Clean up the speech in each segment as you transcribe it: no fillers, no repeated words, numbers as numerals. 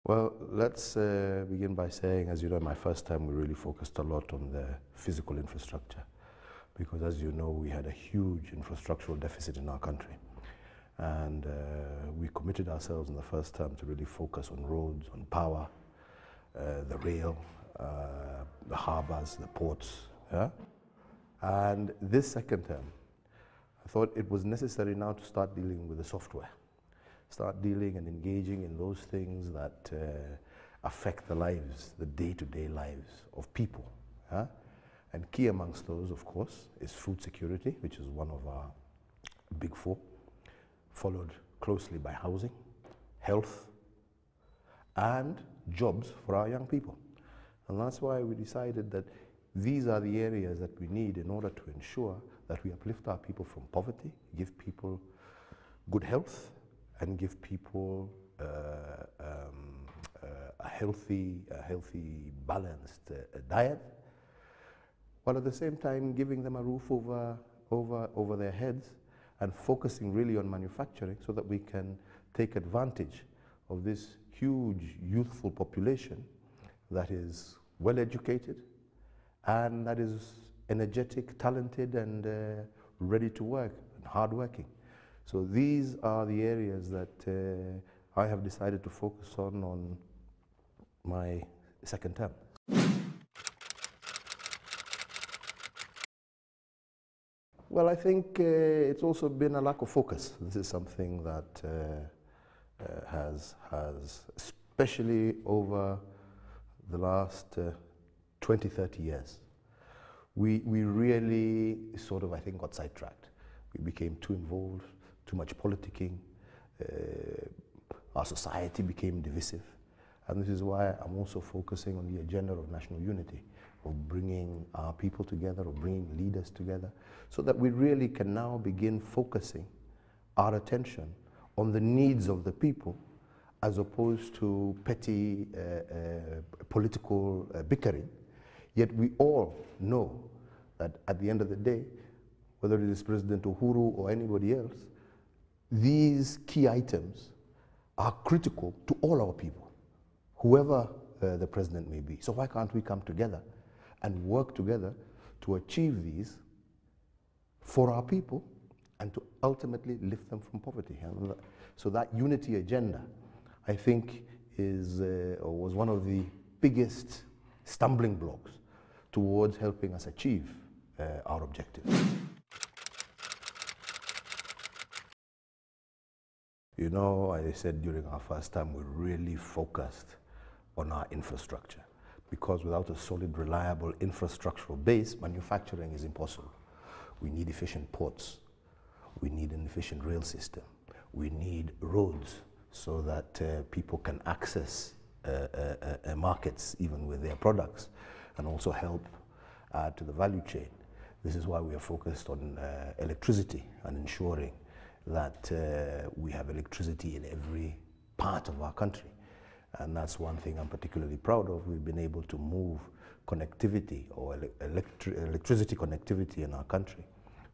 Well, let's begin by saying, as you know, my first time we really focused a lot on the physical infrastructure because, as you know, we had a huge infrastructural deficit in our country. And we committed ourselves in the first term to really focus on roads, on power, the rail, the harbors, the ports. Yeah? And this second term, I thought it was necessary now to start dealing with the software. Start dealing and engaging in those things that affect the lives, the day-to-day lives of people. Yeah? And key amongst those, of course, is food security, which is one of our big four, followed closely by housing, health, and jobs for our young people. And that's why we decided that these are the areas that we need in order to ensure that we uplift our people from poverty, give people good health, and give people a healthy, balanced diet, while at the same time giving them a roof over their heads and focusing really on manufacturing so that we can take advantage of this huge youthful population that is well educated and that is energetic, talented, and ready to work and hardworking. So these are the areas that I have decided to focus on my second term. Well, I think it's also been a lack of focus. This is something that has, especially over the last 20, 30 years, we really sort of, I think, got sidetracked. We became too involved, too much politicking. Our society became divisive. And this is why I'm also focusing on the agenda of national unity, of bringing our people together, of bringing leaders together, so that we really can now begin focusing our attention on the needs of the people as opposed to petty political bickering. Yet we all know that at the end of the day, whether it is President Uhuru or anybody else, these key items are critical to all our people, whoever the president may be. So why can't we come together and work together to achieve these for our people and to ultimately lift them from poverty? And so that unity agenda, I think, was one of the biggest stumbling blocks towards helping us achieve our objectives. You know, I said during our first time, we really focused on our infrastructure, because without a solid, reliable infrastructural base, manufacturing is impossible. We need efficient ports. We need an efficient rail system. We need roads so that people can access markets even with their products, and also help add to the value chain. This is why we are focused on electricity and ensuring that we have electricity in every part of our country. And that's one thing I'm particularly proud of. We've been able to move connectivity or electricity connectivity in our country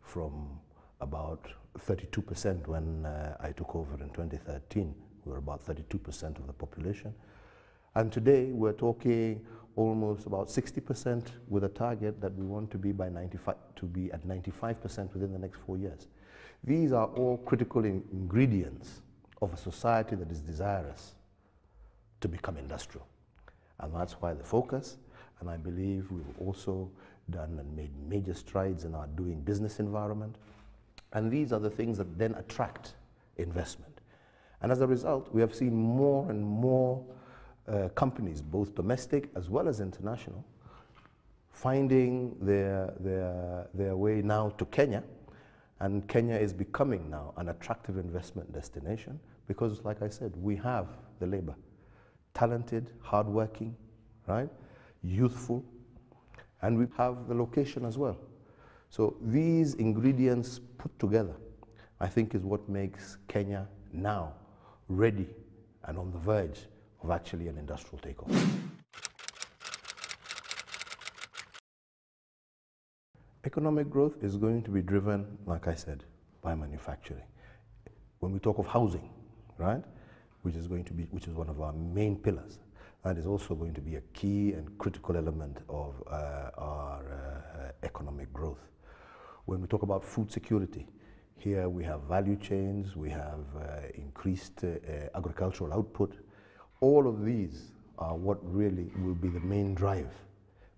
from about 32% when I took over in 2013. We were about 32% of the population. And today we're talking almost about 60%, with a target that we want to be by at 95% within the next 4 years. These are all critical ingredients of a society that is desirous to become industrial. And that's why the focus, and I believe we've also done and made major strides in our doing business environment. And these are the things that then attract investment. And as a result, we have seen more and more companies, both domestic as well as international, finding their way now to Kenya. And Kenya is becoming now an attractive investment destination because, like I said, we have the labor. Talented, hardworking, right? Youthful, and we have the location as well. So these ingredients put together, I think, is what makes Kenya now ready and on the verge of actually an industrial takeoff. Economic growth is going to be driven, like I said, by manufacturing. When we talk of housing, right? which is one of our main pillars. That is also going to be a key and critical element of our economic growth. When we talk about food security, here we have value chains, we have increased agricultural output. All of these are what really will be the main drive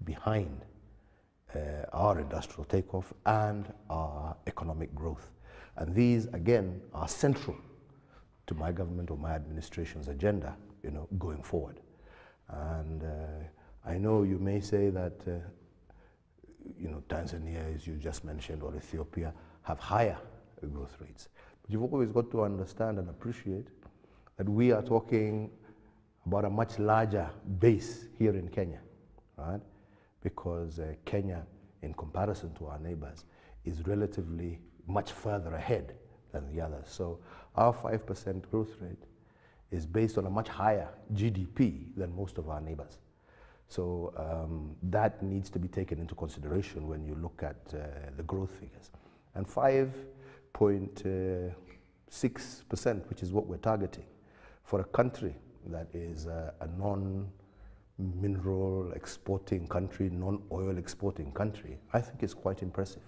behind our industrial takeoff and our economic growth. And these, again, are central to my government or my administration's agenda, going forward. And I know you may say that, Tanzania, as you just mentioned, or Ethiopia, have higher growth rates. But you've always got to understand and appreciate that we are talking about a much larger base here in Kenya, right? Because Kenya, in comparison to our neighbors, is relatively much further ahead than the others. So our 5% growth rate is based on a much higher GDP than most of our neighbors. So that needs to be taken into consideration when you look at the growth figures. And 5.6%, which is what we're targeting, for a country that is a non-mineral exporting country, non-oil exporting country, I think is quite impressive.